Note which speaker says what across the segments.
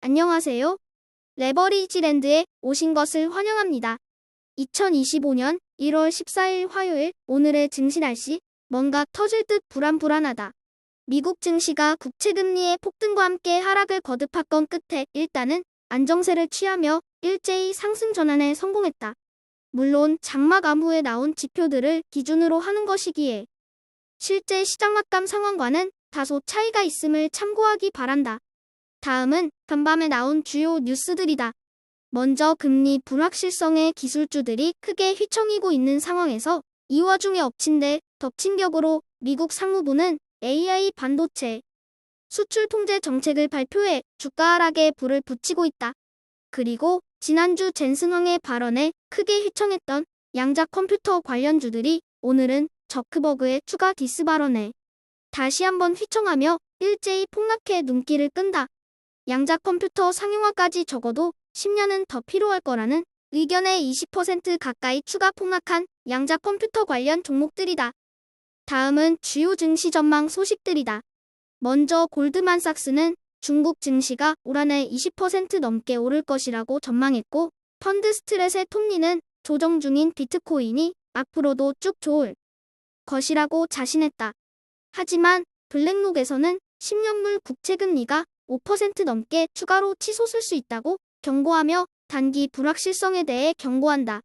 Speaker 1: 안녕하세요. 레버리지랜드에 오신 것을 환영합니다. 2025년 1월 14일 화요일 오늘의 증시 날씨 뭔가 터질 듯 불안불안하다. 미국 증시가 국채금리의 폭등과 함께 하락을 거듭했건 끝에 일단은 안정세를 취하며 일제히 상승 전환에 성공했다. 물론 장막 암후에 나온 지표들을 기준으로 하는 것이기에 실제 시장 마감 상황과는 다소 차이가 있음을 참고하기 바란다. 다음은 간밤에 나온 주요 뉴스들이다. 먼저 금리 불확실성의 기술주들이 크게 휘청이고 있는 상황에서 이 와중에 덮친 격으로 미국 상무부는 AI 반도체 수출 통제 정책을 발표해 주가 하락에 불을 붙이고 있다. 그리고 지난주 젠슨 황의 발언에 크게 휘청했던 양자 컴퓨터 관련주들이 오늘은 저크버그의 추가 디스 발언에 다시 한번 휘청하며 일제히 폭락해 눈길을 끈다. 양자 컴퓨터 상용화까지 적어도 10년은 더 필요할 거라는 의견에 20% 가까이 추가 폭락한 양자 컴퓨터 관련 종목들이다. 다음은 주요 증시 전망 소식들이다. 먼저 골드만삭스는 중국 증시가 올 한 해 20% 넘게 오를 것이라고 전망했고, 펀드 스트레스의 톱니는 조정 중인 비트코인이 앞으로도 쭉 좋을 것이라고 자신했다. 하지만 블랙록에서는 10년물 국채금리가 5% 넘게 추가로 치솟을 수 있다고 경고하며 단기 불확실성에 대해 경고한다.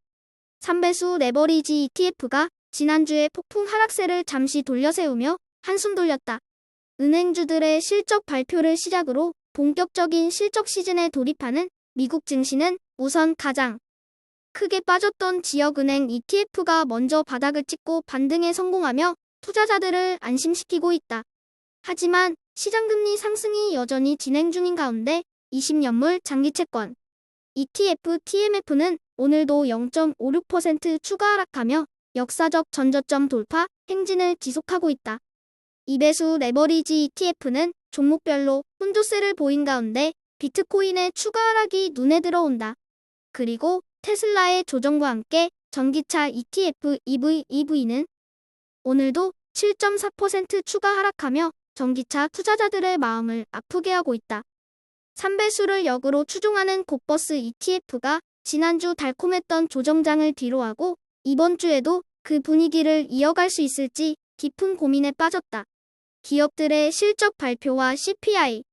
Speaker 1: 3배수 레버리지 ETF가 지난주에 폭풍 하락세를 잠시 돌려세우며 한숨 돌렸다. 은행주들의 실적 발표를 시작으로 본격적인 실적 시즌에 돌입하는 미국 증시는 우선 가장 크게 빠졌던 지역은행 ETF가 먼저 바닥을 찍고 반등에 성공하며 투자자들을 안심시키고 있다. 하지만 시장금리 상승이 여전히 진행 중인 가운데 20년물 장기채권 ETF TMF는 오늘도 0.56% 추가 하락하며 역사적 전저점 돌파 행진을 지속하고 있다. 2배수 레버리지 ETF는 종목별로 혼조세를 보인 가운데 비트코인의 추가 하락이 눈에 들어온다. 그리고 테슬라의 조정과 함께 전기차 ETF EV는 오늘도 7.4% 추가 하락하며 전기차 투자자들의 마음을 아프게 하고 있다. 3배수를 역으로 추종하는 곡버스 ETF가 지난주 달콤했던 조정장을 뒤로하고 이번 주에도 그 분위기를 이어갈 수 있을지 깊은 고민에 빠졌다. 기업들의 실적 발표와 CPI,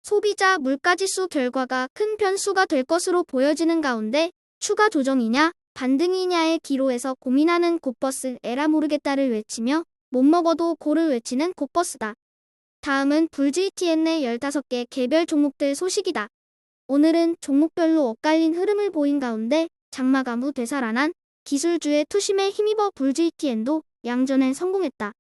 Speaker 1: 소비자 물가지수 결과가 큰 변수가 될 것으로 보여지는 가운데 추가 조정이냐 반등이냐의 기로에서 고민하는 곡버스 에라 모르겠다를 외치며 못 먹어도 고를 외치는 곡버스다. 다음은 불GTN의 15개 개별 종목들 소식이다. 오늘은 종목별로 엇갈린 흐름을 보인 가운데 장막 암후 되살아난 기술주의 투심에 힘입어 불GTN도 양전에 성공했다.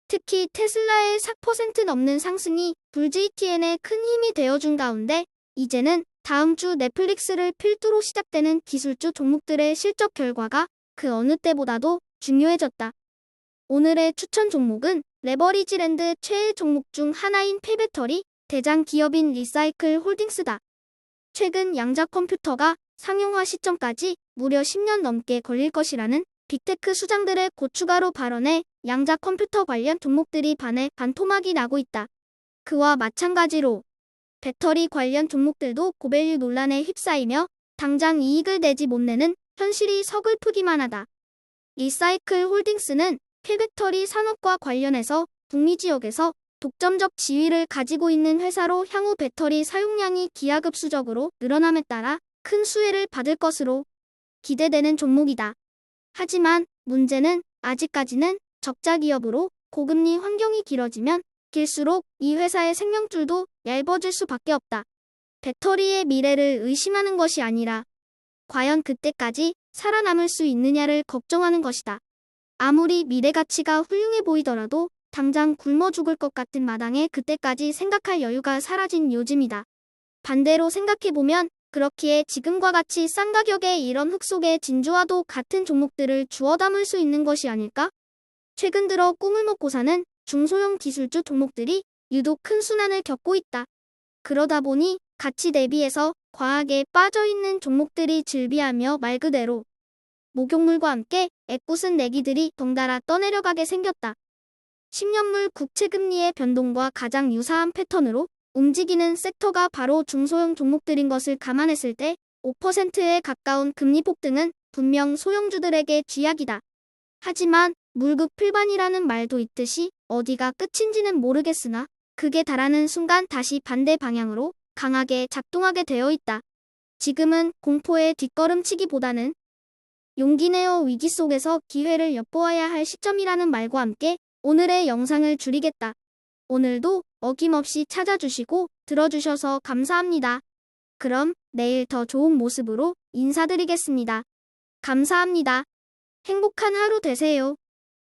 Speaker 1: 특히 테슬라의 4% 넘는 상승이 불GTN에 큰 힘이 되어준 가운데 이제는 다음 주 넷플릭스를 필두로 시작되는 기술주 종목들의 실적 결과가 그 어느 때보다도 중요해졌다. 오늘의 추천 종목은 레버리지랜드 최애 종목 중 하나인 폐배터리 대장 기업인 리사이클 홀딩스다. 최근 양자 컴퓨터가 상용화 시점까지 무려 10년 넘게 걸릴 것이라는 빅테크 수장들의 고추가로 발언에 양자 컴퓨터 관련 종목들이 반토막이 나고 있다. 그와 마찬가지로 배터리 관련 종목들도 고밸류 논란에 휩싸이며 당장 이익을 내지 못내는 현실이 서글프기만 하다. 리사이클 홀딩스는 폐배터리 산업과 관련해서 북미 지역에서 독점적 지위를 가지고 있는 회사로 향후 배터리 사용량이 기하급수적으로 늘어남에 따라 큰 수혜를 받을 것으로 기대되는 종목이다. 하지만 문제는 아직까지는 적자 기업으로 고금리 환경이 길어지면 길수록 이 회사의 생명줄도 얇아질 수밖에 없다. 배터리의 미래를 의심하는 것이 아니라 과연 그때까지 살아남을 수 있느냐를 걱정하는 것이다. 아무리 미래 가치가 훌륭해 보이더라도 당장 굶어 죽을 것 같은 마당에 그때까지 생각할 여유가 사라진 요즘이다. 반대로 생각해보면 그렇기에 지금과 같이 싼 가격에 이런 흙 속의 진주와도 같은 종목들을 주워 담을 수 있는 것이 아닐까? 최근 들어 꿈을 먹고 사는 중소형 기술주 종목들이 유독 큰 순환을 겪고 있다. 그러다 보니 가치 대비해서 과하게 빠져있는 종목들이 즐비하며 말 그대로 목욕물과 함께 애꿎은 내기들이 덩달아 떠내려가게 생겼다. 10년물 국채금리의 변동과 가장 유사한 패턴으로 움직이는 섹터가 바로 중소형 종목들인 것을 감안했을 때 5%에 가까운 금리 폭등은 분명 소형주들에게 쥐약이다. 하지만 물급필반이라는 말도 있듯이 어디가 끝인지는 모르겠으나 극에 달하는 순간 다시 반대 방향으로 강하게 작동하게 되어 있다. 지금은 공포에 뒷걸음치기보다는 용기 내어 위기 속에서 기회를 엿보아야 할 시점이라는 말과 함께 오늘의 영상을 줄이겠다. 오늘도 어김없이 찾아주시고 들어주셔서 감사합니다. 그럼 내일 더 좋은 모습으로 인사드리겠습니다. 감사합니다. 행복한 하루 되세요.